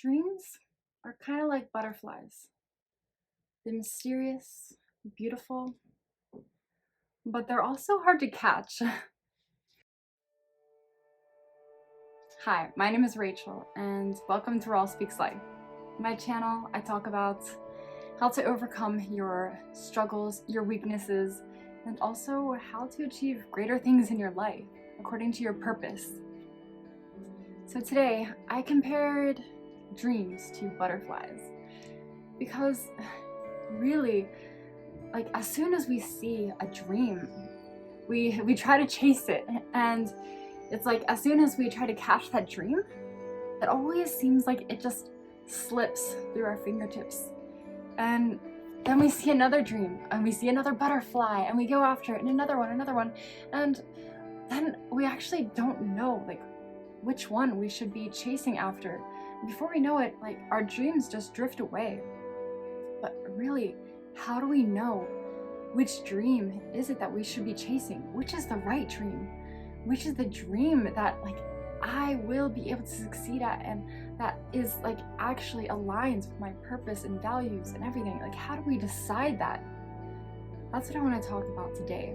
Dreams are kind of like butterflies. They're mysterious, beautiful, but they're also hard to catch. Hi, my name is Rachel, and welcome to Raw Speaks Life. My channel, I talk about how to overcome your struggles, your weaknesses, and also how to achieve greater things in your life according to your purpose. So today, I compared dreams to butterflies because really, like, as soon as we see a dream, we try to chase it, and it's like as soon as we try to catch that dream, it always seems like it just slips through our fingertips. And then we see another dream, and we see another butterfly, and we go after it, and another one, and then we actually don't know like which one we should be chasing after. Before we know it, like, our dreams just drift away. But really, how do we know which dream is it that we should be chasing? Which is the right dream? Which is the dream that, like, I will be able to succeed at, and that is like actually aligns with my purpose and values and everything? Like, how do we decide that? That's what I want to talk about today.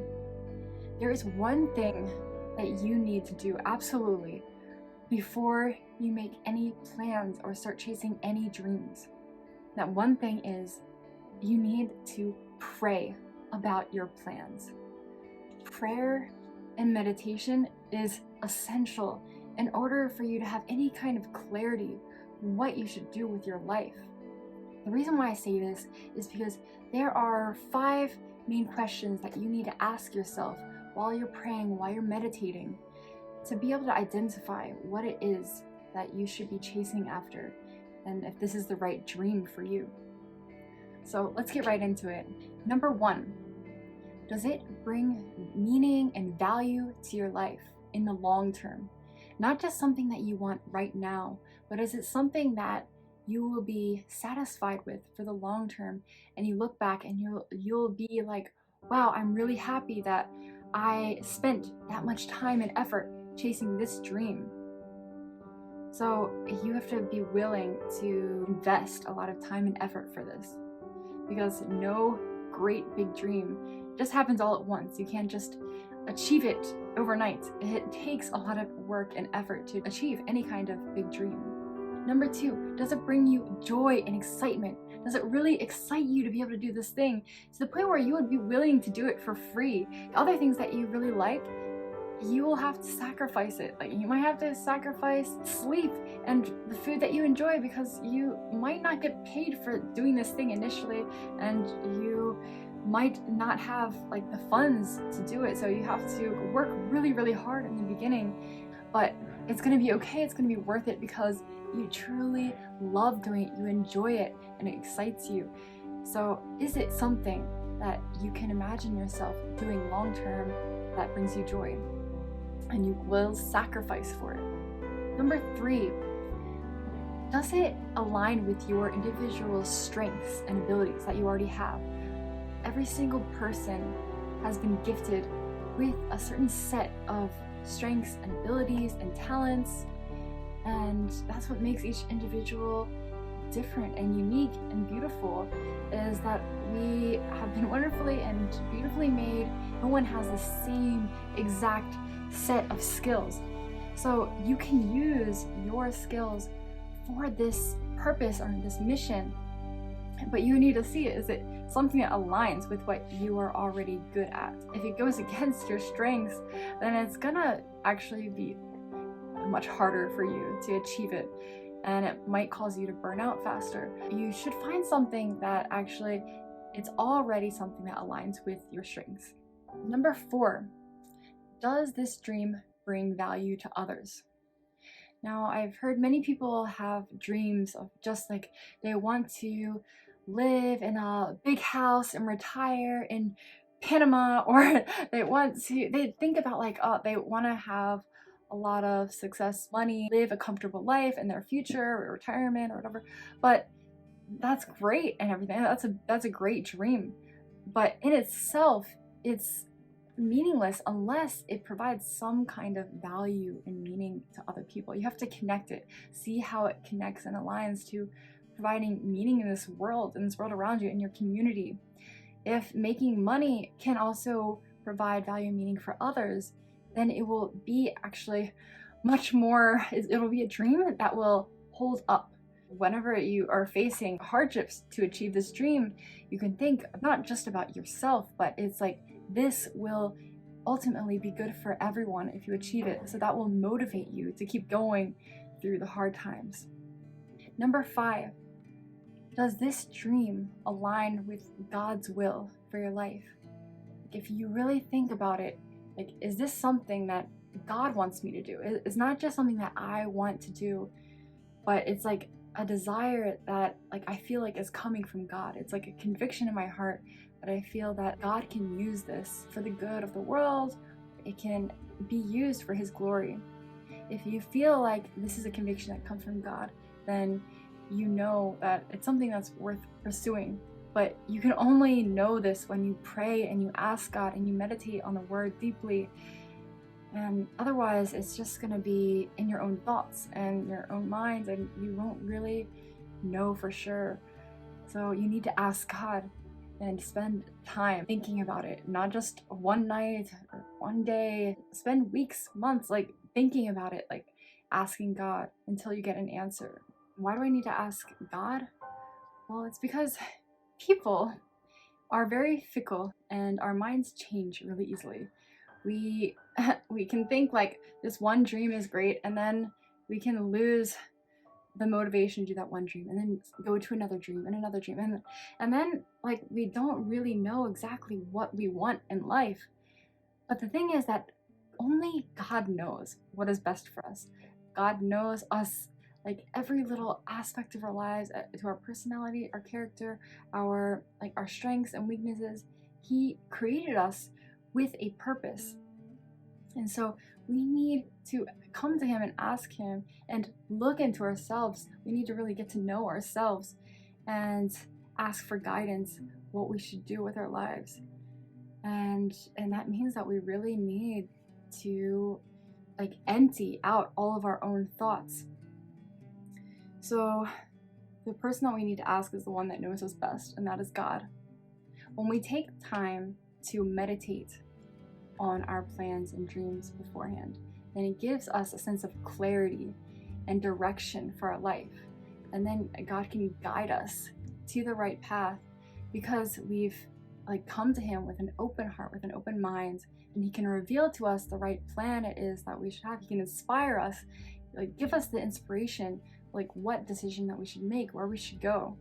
There is one thing that you need to do absolutely before you make any plans or start chasing any dreams. That one thing is you need to pray about your plans. Prayer and meditation is essential in order for you to have any kind of clarity on what you should do with your life. The reason why I say this is because there are 5 main questions that you need to ask yourself while you're praying, while you're meditating, to be able to identify what it is that you should be chasing after, and if this is the right dream for you. So let's get right into it. Number 1, does it bring meaning and value to your life in the long term? Not just something that you want right now, but is it something that you will be satisfied with for the long term, and you look back and you'll be like, wow, I'm really happy that I spent that much time and effort chasing this dream. So you have to be willing to invest a lot of time and effort for this, because no great big dream just happens all at once. You can't just achieve it overnight. It takes a lot of work and effort to achieve any kind of big dream. Number 2, does it bring you joy and excitement? Does it really excite you to be able to do this thing to the point where you would be willing to do it for free? Other things that you really like, you will have to sacrifice it. Like, you might have to sacrifice sleep and the food that you enjoy, because you might not get paid for doing this thing initially, and you might not have like the funds to do it, so you have to work really, really hard in the beginning. But it's going to be okay. It's going to be worth it because you truly love doing it, you enjoy it, and it excites you. So is it something that you can imagine yourself doing long term that brings you joy, and you will sacrifice for it? Number 3, does it align with your individual strengths and abilities that you already have? Every single person has been gifted with a certain set of strengths and abilities and talents, and that's what makes each individual different and unique and beautiful, is that we have been wonderfully and beautifully made. No one has the same exact set of skills. So you can use your skills for this purpose or this mission, but you need to see it. Is it something that aligns with what you are already good at? If it goes against your strengths, then it's gonna actually be much harder for you to achieve it, and it might cause you to burn out faster. You should find something that actually it's already something that aligns with your strengths. Number 4, does this dream bring value to others? Now, I've heard many people have dreams of just like they want to live in a big house and retire in Panama, or they think about like, oh, they want to have a lot of success, money, live a comfortable life in their future or retirement or whatever. But that's great and everything. That's a great dream. But in itself, it's meaningless unless it provides some kind of value and meaning to other people. You have to connect it, see how it connects and aligns to providing meaning in this world around you, in your community. If making money can also provide value and meaning for others, then it will be actually much more, it'll be a dream that will hold up. Whenever you are facing hardships to achieve this dream, you can think not just about yourself, but it's like, this will ultimately be good for everyone if you achieve it. So that will motivate you to keep going through the hard times. Number 5, does this dream align with God's will for your life? If you really think about it, like, is this something that God wants me to do? It's not just something that I want to do, but it's like a desire that, like, I feel like is coming from God. It's like a conviction in my heart that I feel that God can use this for the good of the world. It can be used for His glory. If you feel like this is a conviction that comes from God, then you know that it's something that's worth pursuing. But you can only know this when you pray and you ask God and you meditate on the Word deeply. And otherwise, it's just going to be in your own thoughts and your own minds, and you won't really know for sure. So you need to ask God and spend time thinking about it, not just one night or one day. Spend weeks, months, like, thinking about it, like asking God until you get an answer. Why do I need to ask God? Well, it's because people are very fickle and our minds change really easily. We can think like this one dream is great, and then we can lose the motivation to do that one dream, and then go to another dream and another dream, and then, like, we don't really know exactly what we want in life. But the thing is that only God knows what is best for us. God knows us, like, every little aspect of our lives, to our personality, our character, our strengths and weaknesses. He created us with a purpose. And so we need to come to Him and ask Him and look into ourselves. We need to really get to know ourselves and ask for guidance, what we should do with our lives. And that means that we really need to, like, empty out all of our own thoughts. So the person that we need to ask is the one that knows us best, and that is God. When we take time to meditate on our plans and dreams beforehand, then it gives us a sense of clarity and direction for our life. And then God can guide us to the right path because we've, like, come to Him with an open heart, with an open mind, and He can reveal to us the right plan it is that we should have. He can inspire us, like, give us the inspiration, like, what decision that we should make, where we should go.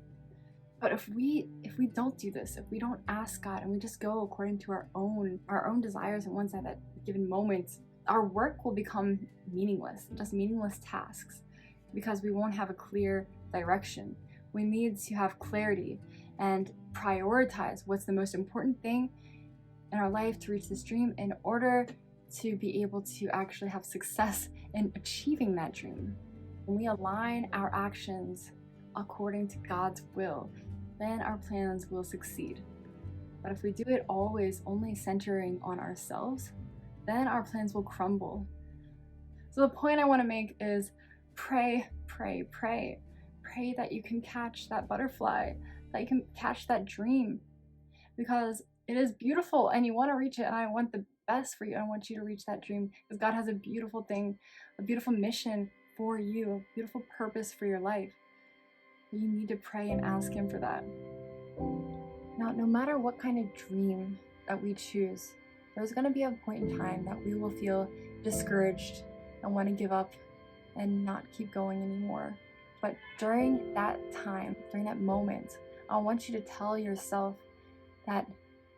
But if we don't do this, if we don't ask God and we just go according to our own desires and wants at that given moment, our work will become meaningless, just meaningless tasks, because we won't have a clear direction. We need to have clarity and prioritize what's the most important thing in our life to reach this dream in order to be able to actually have success in achieving that dream. When we align our actions according to God's will, then our plans will succeed. But if we do it always only centering on ourselves, then our plans will crumble. So the point I want to make is pray, pray, pray. Pray that you can catch that butterfly, that you can catch that dream, because it is beautiful and you want to reach it, and I want the best for you. I want you to reach that dream because God has a beautiful thing, a beautiful mission for you, a beautiful purpose for your life. You need to pray and ask Him for that. Now, no matter what kind of dream that we choose, there's going to be a point in time that we will feel discouraged and want to give up and not keep going anymore. But during that time, during that moment, I want you to tell yourself that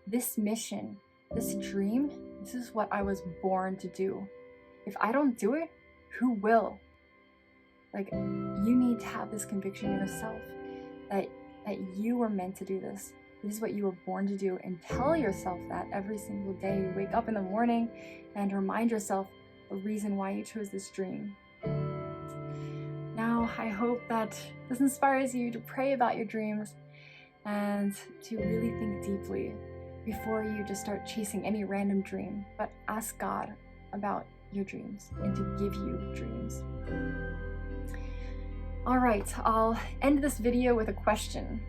this mission, this dream, this is what I was born to do. If I don't do it, who will? Like, you need to have this conviction in yourself that you were meant to do this. This is what you were born to do, and tell yourself that every single day you wake up in the morning, and remind yourself the reason why you chose this dream. Now, I hope that this inspires you to pray about your dreams and to really think deeply, before you just start chasing any random dream, but ask God about your dreams and to give you dreams. All right, I'll end this video with a question.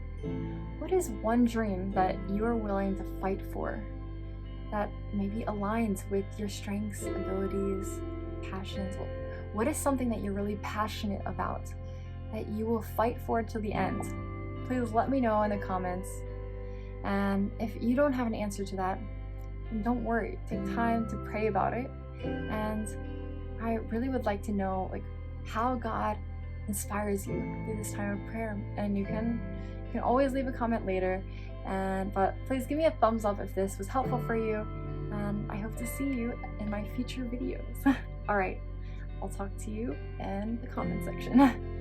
What is one dream that you are willing to fight for that maybe aligns with your strengths, abilities, passions? What is something that you're really passionate about that you will fight for till the end? Please let me know in the comments. And if you don't have an answer to that, then don't worry. Take time to pray about it. And I really would like to know how God inspires you through this time of prayer. And you can always leave a comment later. But please give me a thumbs up if this was helpful for you. And I hope to see you in my future videos. All right, I'll talk to you in the comment section.